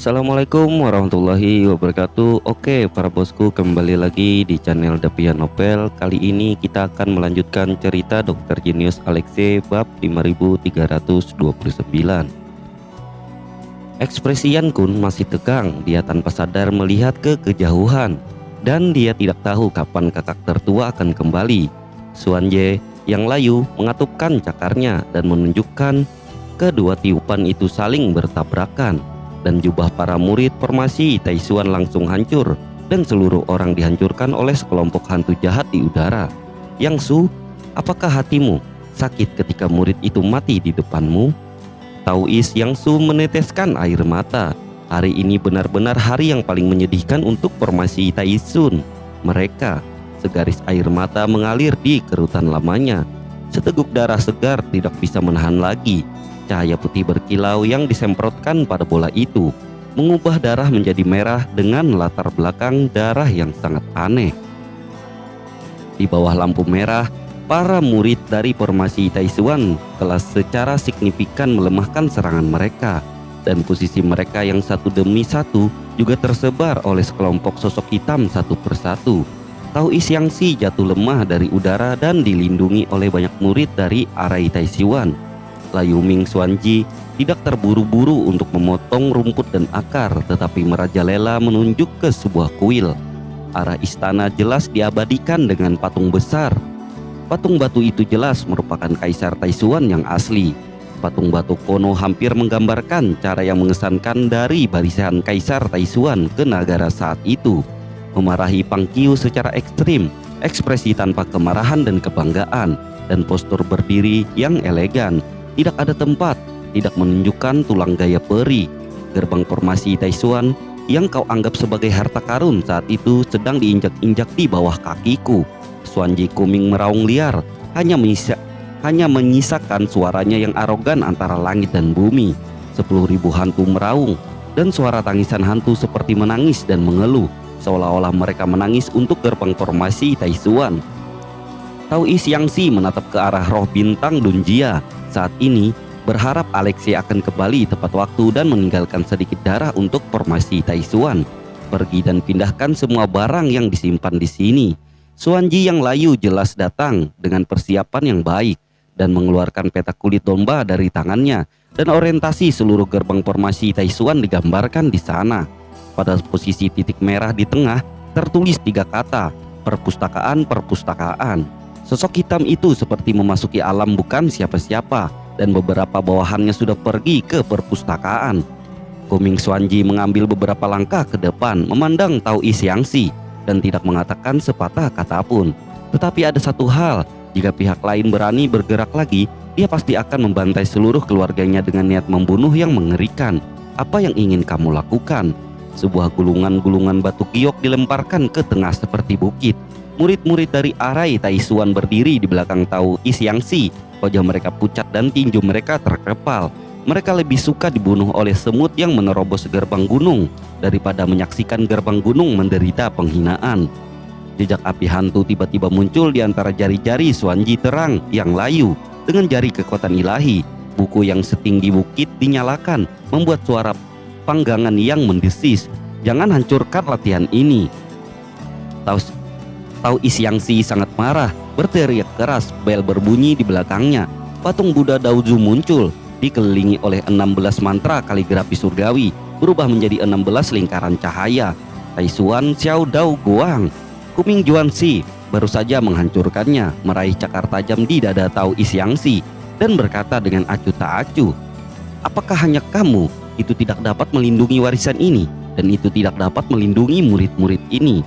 Assalamualaikum warahmatullahi wabarakatuh. Oke para bosku, kembali lagi di channel Davian Novel. Kali ini kita akan melanjutkan cerita Dr. Jenius Alexei bab 5329. Ekspresi Yan Kun masih tegang. Dia tanpa sadar melihat ke kejauhan, dan dia tidak tahu kapan kakak tertua akan kembali. Suanje yang layu mengatupkan cakarnya dan menunjukkan kedua tiupan itu saling bertabrakan, dan jubah para murid formasi Taishuan langsung hancur, dan seluruh orang dihancurkan oleh sekelompok hantu jahat di udara. Yang Su, apakah hatimu sakit ketika murid itu mati di depanmu? Taois Yang Su meneteskan air mata. Hari ini benar-benar hari yang paling menyedihkan untuk formasi Taishun. Mereka, segaris air mata mengalir di kerutan lamanya. Seteguk darah segar tidak bisa menahan lagi. Cahaya putih berkilau yang disemprotkan pada bola itu mengubah darah menjadi merah dengan latar belakang darah yang sangat aneh. Di bawah lampu merah, para murid dari formasi Taishuan telah secara signifikan melemahkan serangan mereka, dan posisi mereka yang satu demi satu juga tersebar oleh sekelompok sosok hitam satu persatu. Taois Yang Si jatuh lemah dari udara dan dilindungi oleh banyak murid dari Arai Taishuan. Layu Ming Xuanji tidak terburu-buru untuk memotong rumput dan akar, tetapi merajalela menunjuk ke sebuah kuil. Arah istana jelas diabadikan dengan patung besar. Patung batu itu jelas merupakan Kaisar Taishuan yang asli. Patung batu Kono hampir menggambarkan cara yang mengesankan dari barisan Kaisar Taishuan ke negara saat itu. Memarahi Pang Qiu secara ekstrim, ekspresi tanpa kemarahan dan kebanggaan, dan postur berdiri yang elegan. Tidak ada tempat, tidak menunjukkan tulang gaya peri. Gerbang formasi Taishuan yang kau anggap sebagai harta karun saat itu sedang diinjak-injak di bawah kakiku. Xuanji Kuming meraung liar, hanya menyisakan suaranya yang arogan antara langit dan bumi. 10.000 hantu meraung, dan suara tangisan hantu seperti menangis dan mengeluh, seolah-olah mereka menangis untuk gerbang formasi Taishuan. Taois Yang Si menatap ke arah roh bintang Dunjia. Saat ini berharap Alexei akan kembali tepat waktu dan meninggalkan sedikit darah untuk formasi Taishuan. Pergi dan pindahkan semua barang yang disimpan di sini. Xuanji yang layu jelas datang dengan persiapan yang baik dan mengeluarkan peta kulit domba dari tangannya, dan orientasi seluruh gerbang formasi Taishuan digambarkan di sana. Pada posisi titik merah di tengah tertulis 3 kata, perpustakaan, perpustakaan. Sosok hitam itu seperti memasuki alam bukan siapa-siapa, dan beberapa bawahannya sudah pergi ke perpustakaan. Kuming Xuanji mengambil beberapa langkah ke depan memandang Taois Yang Si dan tidak mengatakan sepatah kata pun. Tetapi ada satu hal, jika pihak lain berani bergerak lagi, dia pasti akan membantai seluruh keluarganya dengan niat membunuh yang mengerikan. Apa yang ingin kamu lakukan? Sebuah gulungan-gulungan batu giok dilemparkan ke tengah seperti bukit. Murid-murid dari Arai Taishuan berdiri di belakang Taois Yang Si. Wajah mereka pucat dan tinju mereka terkepal. Mereka lebih suka dibunuh oleh semut yang menerobos gerbang gunung daripada menyaksikan gerbang gunung menderita penghinaan. Jejak api hantu tiba-tiba muncul di antara jari-jari Xuanji terang yang layu dengan jari kekuatan ilahi. Buku yang setinggi bukit dinyalakan, membuat suara panggangan yang mendesis. Jangan hancurkan latihan ini. Taois Yang Si sangat marah, berteriak keras. Bel berbunyi di belakangnya. Patung Buddha Daozu muncul, dikelilingi oleh 16 mantra kaligrafi surgawi, berubah menjadi 16 lingkaran cahaya. Taishuan Xiao Dao Guang. Kuming Xuanji baru saja menghancurkannya, meraih cakar tajam di dada Taois Yang Si, dan berkata dengan acuh tak acuh, apakah hanya kamu itu tidak dapat melindungi warisan ini, dan itu tidak dapat melindungi murid-murid ini?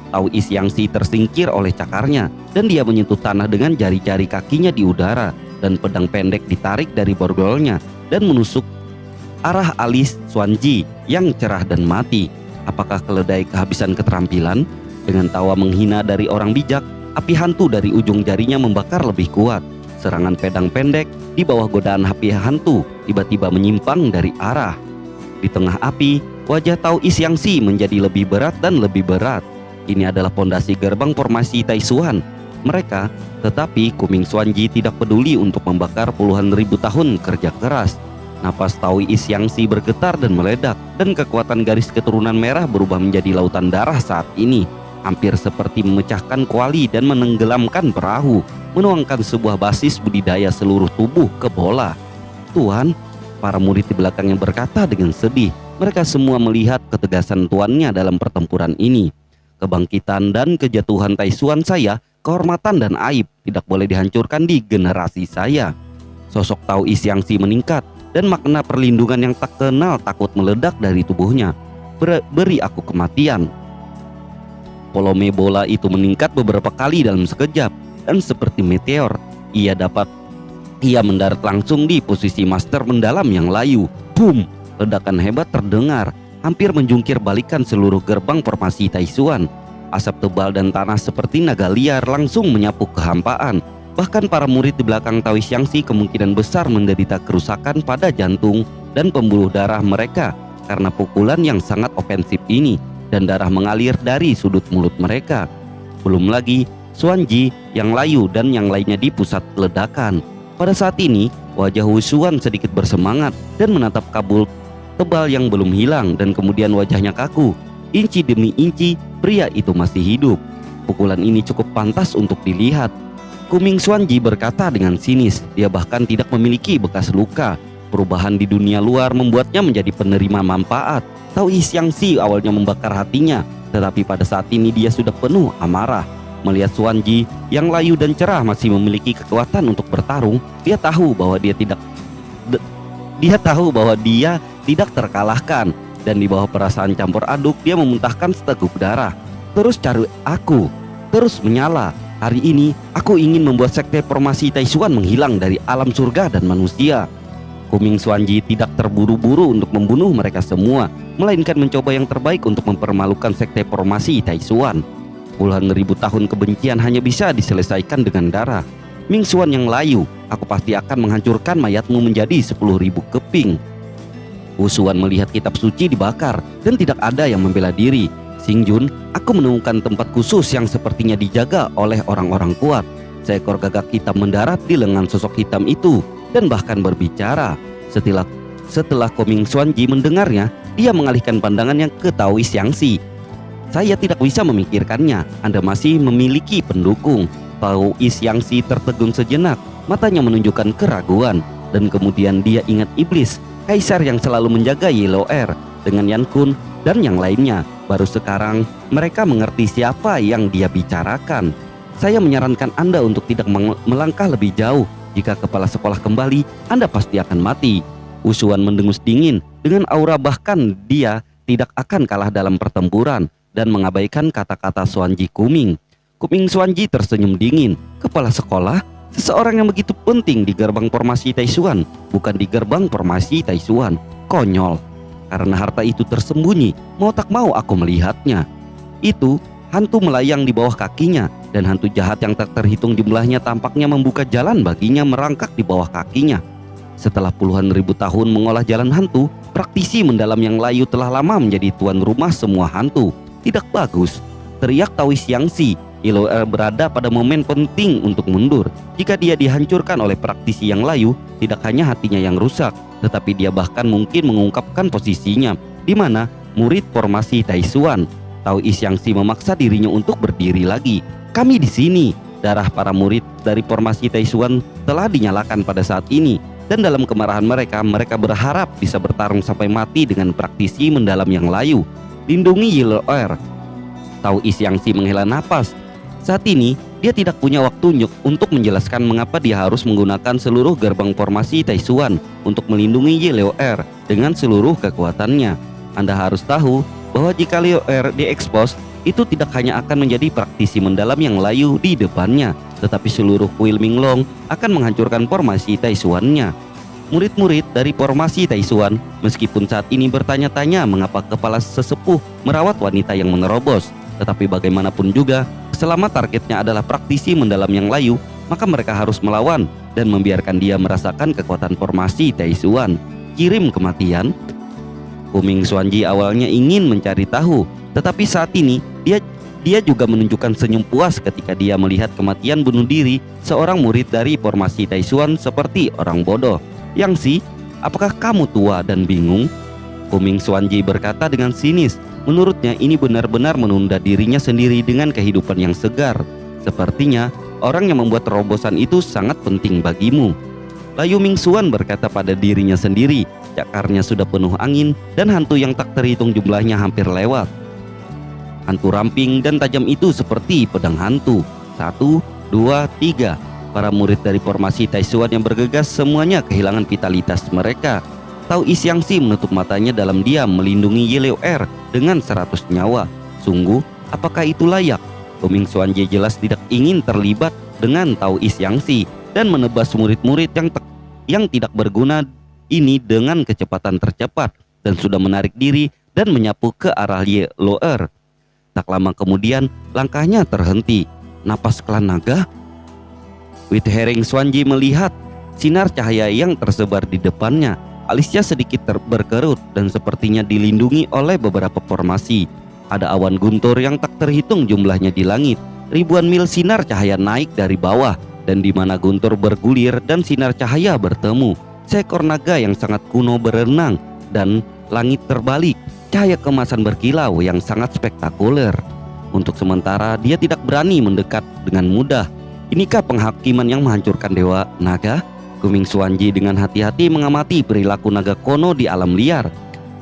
Taois Yang Si tersingkir oleh cakarnya, dan dia menyentuh tanah dengan jari-jari kakinya di udara, dan pedang pendek ditarik dari borgolnya dan menusuk arah alis Xuanji yang cerah dan mati. Apakah keledai kehabisan keterampilan? Dengan tawa menghina dari orang bijak, api hantu dari ujung jarinya membakar lebih kuat. Serangan pedang pendek di bawah godaan api hantu tiba-tiba menyimpang dari arah. Di tengah api, wajah Taois Yang Si menjadi lebih berat dan lebih berat. Ini adalah pondasi gerbang formasi Taishuan. Tetapi Kuming Xuanji tidak peduli untuk membakar puluhan ribu tahun kerja keras. Napas Taois Xiangxi bergetar dan meledak, dan kekuatan garis keturunan merah berubah menjadi lautan darah saat ini, hampir seperti memecahkan kuali dan menenggelamkan perahu, menuangkan sebuah basis budidaya seluruh tubuh ke bola. "Tuan," para murid di belakangnya berkata dengan sedih. Mereka semua melihat ketegasan tuannya dalam pertempuran ini. "Kebangkitan dan kejatuhan Taishuan saya, kehormatan dan aib tidak boleh dihancurkan di generasi saya." Sosok Taois Xiangxi meningkat, dan makna perlindungan yang tak kenal takut meledak dari tubuhnya. "Beri aku kematian." Volume bola itu meningkat beberapa kali dalam sekejap, dan seperti meteor, ia mendarat langsung di posisi master mendalam yang layu. Boom! Ledakan hebat terdengar, hampir menjungkir balikan seluruh gerbang formasi Taishuan. Asap tebal dan tanah seperti naga liar langsung menyapu kehampaan. Bahkan para murid di belakang Taois Xiangxi kemungkinan besar menderita kerusakan pada jantung dan pembuluh darah mereka karena pukulan yang sangat ofensif ini, dan darah mengalir dari sudut mulut mereka. Belum lagi Xuanji yang layu dan yang lainnya di pusat ledakan. Pada saat ini wajah Wu Xuan sedikit bersemangat dan menatap kabut tebal yang belum hilang, dan kemudian wajahnya kaku. Inci demi inci pria itu masih hidup. Pukulan ini cukup pantas untuk dilihat. Kuming Xuanji berkata dengan sinis. Dia bahkan tidak memiliki bekas luka. Perubahan di dunia luar membuatnya menjadi penerima manfaat. Taois Xiangxi awalnya membakar hatinya, tetapi pada saat ini dia sudah penuh amarah. Melihat Xuanji yang layu dan cerah masih memiliki kekuatan untuk bertarung, dia tahu bahwa dia tidak terkalahkan, dan di bawah perasaan campur aduk dia memuntahkan seteguk darah. "Terus cari aku, terus menyala. Hari ini aku ingin membuat sekte formasi Taishuan menghilang dari alam surga dan manusia." Kuming Xuanji tidak terburu-buru untuk membunuh mereka semua, melainkan mencoba yang terbaik untuk mempermalukan sekte formasi Taishuan. Puluhan ribu tahun kebencian hanya bisa diselesaikan dengan darah. "Ming Xuan yang layu, aku pasti akan menghancurkan mayatmu menjadi 10.000 keping." Wu Xuan melihat kitab suci dibakar dan tidak ada yang membela diri. "Xingjun, aku menemukan tempat khusus yang sepertinya dijaga oleh orang-orang kuat." Seekor gagak hitam mendarat di lengan sosok hitam itu dan bahkan berbicara. Setelah Kuming Xuanji mendengarnya, dia mengalihkan pandangannya ke Taois Xiangxi. "Saya tidak bisa memikirkannya. Anda masih memiliki pendukung." Taois Xiangxi tertegun sejenak, matanya menunjukkan keraguan, dan kemudian dia ingat iblis, kaisar yang selalu menjaga Yellow Air dengan Yan Kun dan yang lainnya. Baru sekarang mereka mengerti siapa yang dia bicarakan. "Saya menyarankan Anda untuk tidak melangkah lebih jauh. Jika kepala sekolah kembali, Anda pasti akan mati." Wu Xuan mendengus dingin dengan aura bahkan dia tidak akan kalah dalam pertempuran, dan mengabaikan kata-kata Xuanji Kuming. Kuming Xuanji tersenyum dingin. "Kepala sekolah? Seseorang yang begitu penting di gerbang formasi Taishuan, bukan di gerbang formasi Taishuan. Konyol. Karena harta itu tersembunyi, mau tak mau aku melihatnya." Itu hantu melayang di bawah kakinya, dan hantu jahat yang tak terhitung jumlahnya tampaknya membuka jalan baginya merangkak di bawah kakinya. Setelah puluhan ribu tahun mengolah jalan hantu, praktisi mendalam yang layu telah lama menjadi tuan rumah semua hantu. "Tidak bagus," teriak Taois Xiangxi. Yellow Air berada pada momen penting untuk mundur. Jika dia dihancurkan oleh praktisi yang layu, tidak hanya hatinya yang rusak, tetapi dia bahkan mungkin mengungkapkan posisinya, di mana murid formasi Taishuan. Taois Xiangxi memaksa dirinya untuk berdiri lagi. "Kami di sini." Darah para murid dari formasi Taishuan telah dinyalakan pada saat ini, dan dalam kemarahan mereka berharap bisa bertarung sampai mati dengan praktisi mendalam yang layu. "Lindungi Yellow Air." Taois Xiangxi menghela napas. Saat ini dia tidak punya waktu untuk menjelaskan mengapa dia harus menggunakan seluruh gerbang formasi Taishuan untuk melindungi Yellow Air dengan seluruh kekuatannya. Anda harus tahu bahwa jika Yellow Air diekspos, itu tidak hanya akan menjadi praktisi mendalam yang layu di depannya, tetapi seluruh kuil Minglong akan menghancurkan formasi Taishuan-nya. Murid-murid dari formasi Taishuan meskipun saat ini bertanya-tanya mengapa kepala sesepuh merawat wanita yang menerobos, tetapi bagaimanapun juga selama targetnya adalah praktisi mendalam yang layu, maka mereka harus melawan dan membiarkan dia merasakan kekuatan formasi Taishuan. Kirim kematian? Kuming Xuanji awalnya ingin mencari tahu, tetapi saat ini dia juga menunjukkan senyum puas ketika dia melihat kematian bunuh diri seorang murid dari formasi Taishuan seperti orang bodoh. "Yangxi, Apakah kamu tua dan bingung?" Kuming Xuanji berkata dengan sinis. Menurutnya ini benar-benar menunda dirinya sendiri dengan kehidupan yang segar. Sepertinya orang yang membuat terobosan itu sangat penting bagimu. Layu Mingxuan berkata pada dirinya sendiri, cakarnya sudah penuh angin dan hantu yang tak terhitung jumlahnya hampir lewat. Hantu ramping dan tajam itu seperti pedang hantu. 1, 2, 3. Para murid dari formasi Taishuan yang bergegas semuanya kehilangan vitalitas mereka. Tao Isyangsi menutup matanya dalam diam melindungi Ye Liu'er dengan 100 nyawa. Sungguh, apakah itu layak? Kuming Xuanji jelas tidak ingin terlibat dengan Tao Isyangsi dan menebas murid-murid yang tidak berguna ini dengan kecepatan tercepat dan sudah menarik diri dan menyapu ke arah Ye Liu'er. Tak lama kemudian langkahnya terhenti. Napas klan naga? Withering Xuanji melihat sinar cahaya yang tersebar di depannya. Alisnya sedikit berkerut dan sepertinya dilindungi oleh beberapa formasi. Ada awan guntur yang tak terhitung jumlahnya di langit. Ribuan mil sinar cahaya naik dari bawah, dan di mana guntur bergulir dan sinar cahaya bertemu, seekor naga yang sangat kuno berenang dan langit terbalik. Cahaya kemasan berkilau yang sangat spektakuler. Untuk sementara dia tidak berani mendekat dengan mudah. Inikah penghakiman yang menghancurkan dewa naga? Kuming Xuanji dengan hati-hati mengamati perilaku naga kuno di alam liar.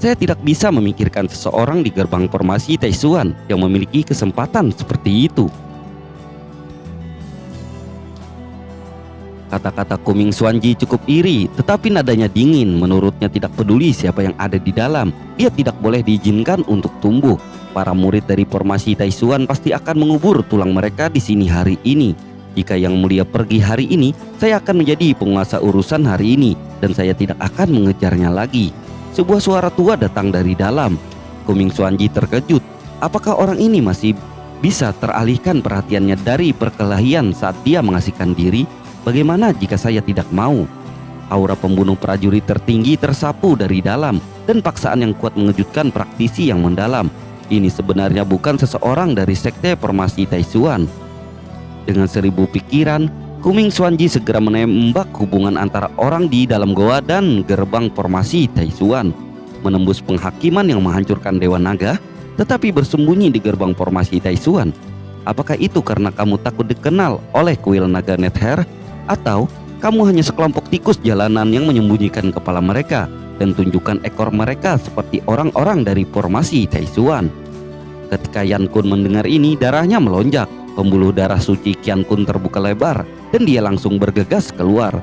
Saya tidak bisa memikirkan seseorang di gerbang formasi Taishuan yang memiliki kesempatan seperti itu. Kata-kata Kuming Xuanji cukup iri, tetapi nadanya dingin. Menurutnya tidak peduli siapa yang ada di dalam, dia tidak boleh diizinkan untuk tumbuh. Para murid dari formasi Taishuan pasti akan mengubur tulang mereka di sini hari ini. Jika Yang Mulia pergi hari ini, saya akan menjadi penguasa urusan hari ini dan saya tidak akan mengejarnya lagi. Sebuah suara tua datang dari dalam. Kuming Xuanji terkejut. Apakah orang ini masih bisa teralihkan perhatiannya dari perkelahian saat dia mengasihkan diri? Bagaimana jika saya tidak mau? Aura pembunuh prajurit tertinggi tersapu dari dalam dan paksaan yang kuat mengejutkan praktisi yang mendalam. Ini sebenarnya bukan seseorang dari sekte formasi Taishuan. Dengan 1000 pikiran, Kuming Xuanji segera menembak hubungan antara orang di dalam goa dan gerbang formasi Taishuan. Menembus penghakiman yang menghancurkan Dewa Naga, tetapi bersembunyi di gerbang formasi Taishuan. Apakah itu karena kamu takut dikenal oleh kuil naga Nether? Atau kamu hanya sekelompok tikus jalanan yang menyembunyikan kepala mereka dan tunjukkan ekor mereka seperti orang-orang dari formasi Taishuan? Ketika Yan Kun mendengar ini, darahnya melonjak. Pembuluh darah suci Qian Kun terbuka lebar dan dia langsung bergegas keluar.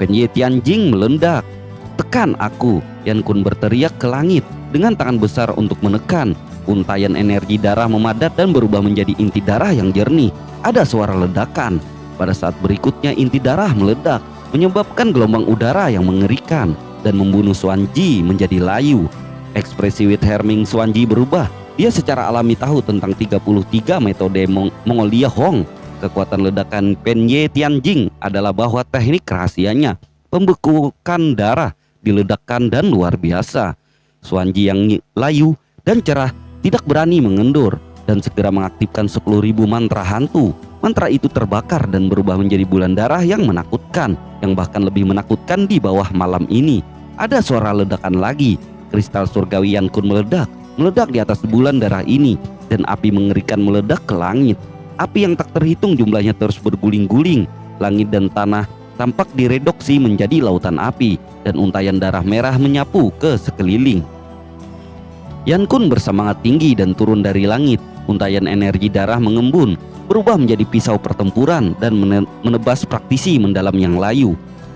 Penye Tianjing meledak. "Tekan aku!" Yan Kun berteriak ke langit dengan tangan besar untuk menekan. Untayan energi darah memadat dan berubah menjadi inti darah yang jernih. Ada suara ledakan. Pada saat berikutnya inti darah meledak, menyebabkan gelombang udara yang mengerikan dan membunuh Xuanji menjadi layu. Ekspresi Withering Xuanji berubah. Dia secara alami tahu tentang 33 metode Mongolia Hong. Kekuatan ledakan Penye Tianjing adalah bahwa teknik rahasianya pembekukan darah diledakkan dan luar biasa. Xuanji yang layu dan cerah tidak berani mengendur dan segera mengaktifkan 10.000 mantra hantu. Mantra itu terbakar dan berubah menjadi bulan darah yang menakutkan, yang bahkan lebih menakutkan di bawah malam ini. Ada suara ledakan lagi. Kristal surgawi Yan Kun meledak di atas bulan darah ini, dan api mengerikan meledak ke langit. Api yang tak terhitung jumlahnya terus berguling-guling. Langit dan tanah tampak direduksi menjadi lautan api, dan untayan darah merah menyapu ke sekeliling. Yan Kun bersemangat tinggi dan turun dari langit. Untayan energi darah mengembun, berubah menjadi pisau pertempuran dan menebas praktisi mendalam yang layu.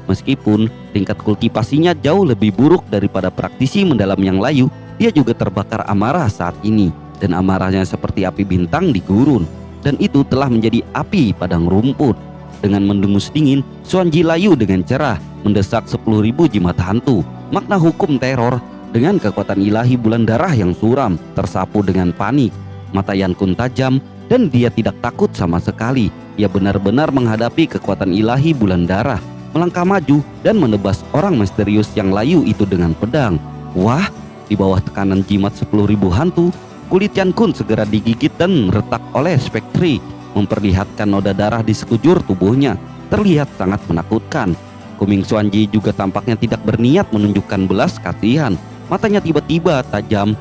Meskipun tingkat kultivasinya jauh lebih buruk daripada praktisi mendalam yang layu, dia juga terbakar amarah saat ini, dan amarahnya seperti api bintang di gurun, dan itu telah menjadi api padang rumput. Dengan mendengus dingin, Xuanji layu dengan cerah mendesak 10.000 jimat hantu. Makna hukum teror dengan kekuatan ilahi bulan darah yang suram tersapu dengan panik. Mata Yan Kun tajam dan dia tidak takut sama sekali. Ia benar-benar menghadapi kekuatan ilahi bulan darah, melangkah maju dan menebas orang misterius yang layu itu dengan pedang. Wah! Di bawah tekanan jimat 10.000 hantu, kulit Yan Kun segera digigit dan retak oleh spektri, memperlihatkan noda darah di sekujur tubuhnya. Terlihat sangat menakutkan. Kuming Xuanji juga tampaknya tidak berniat menunjukkan belas kasihan. Matanya tiba-tiba tajam.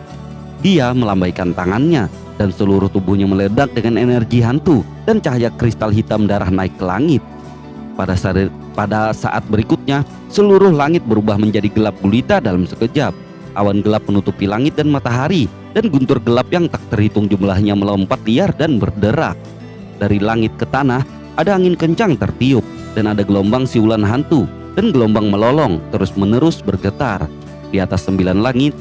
Dia melambaikan tangannya dan seluruh tubuhnya meledak dengan energi hantu dan cahaya kristal hitam darah naik ke langit. Pada saat berikutnya, seluruh langit berubah menjadi gelap gulita dalam sekejap. Awan gelap menutupi langit dan matahari, dan guntur gelap yang tak terhitung jumlahnya melompat liar dan berderak. Dari langit ke tanah, ada angin kencang tertiup, dan ada gelombang siulan hantu dan gelombang melolong terus-menerus bergetar. Di atas 9 langit,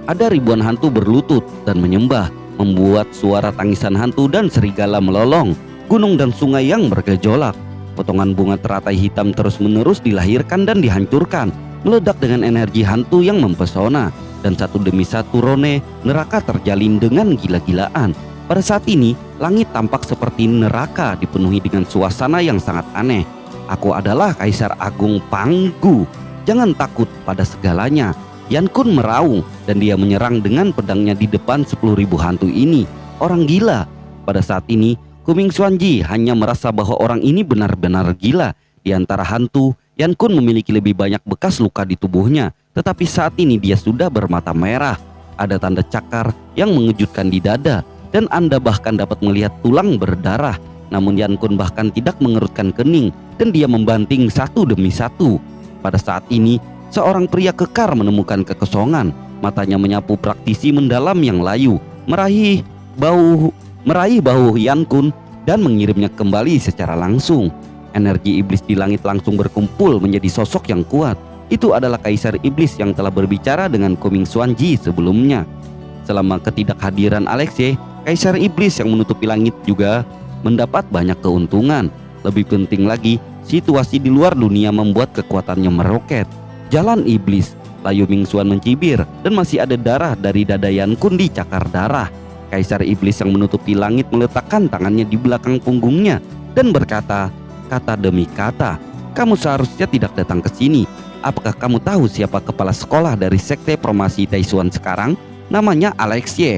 ada ribuan hantu berlutut dan menyembah, membuat suara tangisan hantu dan serigala melolong, gunung dan sungai yang bergejolak. Potongan bunga teratai hitam terus-menerus dilahirkan dan dihancurkan, meledak dengan energi hantu yang mempesona. Dan satu demi satu rone neraka terjalin dengan gila-gilaan. Pada saat ini, langit tampak seperti neraka dipenuhi dengan suasana yang sangat aneh. Aku adalah Kaisar Agung Panggu. Jangan takut pada segalanya. Yan Kun meraung dan dia menyerang dengan pedangnya di depan 10.000 hantu ini. Orang gila. Pada saat ini, Kuming Xuanji hanya merasa bahwa orang ini benar-benar gila. Di antara hantu, Yan Kun memiliki lebih banyak bekas luka di tubuhnya. Tetapi saat ini dia sudah bermata merah. Ada tanda cakar yang mengejutkan di dada. Dan Anda bahkan dapat melihat tulang berdarah. Namun Yan Kun bahkan tidak mengerutkan kening. Dan dia membanting satu demi satu. Pada saat ini, seorang pria kekar menemukan kekosongan. Matanya menyapu praktisi mendalam yang layu. Meraih bahu Yan Kun dan mengirimnya kembali secara langsung. Energi iblis di langit langsung berkumpul menjadi sosok yang kuat. Itu adalah Kaisar Iblis yang telah berbicara dengan Kuming Xuanji sebelumnya. Selama ketidakhadiran Alexei, Kaisar Iblis yang menutupi langit juga mendapat banyak keuntungan. Lebih penting lagi, situasi di luar dunia membuat kekuatannya meroket. Jalan iblis, layu Ming Xuan mencibir dan masih ada darah dari dada Yan Kun di cakar darah. Kaisar Iblis yang menutupi langit meletakkan tangannya di belakang punggungnya dan berkata, kata demi kata, kamu seharusnya tidak datang ke sini. Apakah kamu tahu siapa kepala sekolah dari sekte Promasi Taishuan sekarang? Namanya Alexei.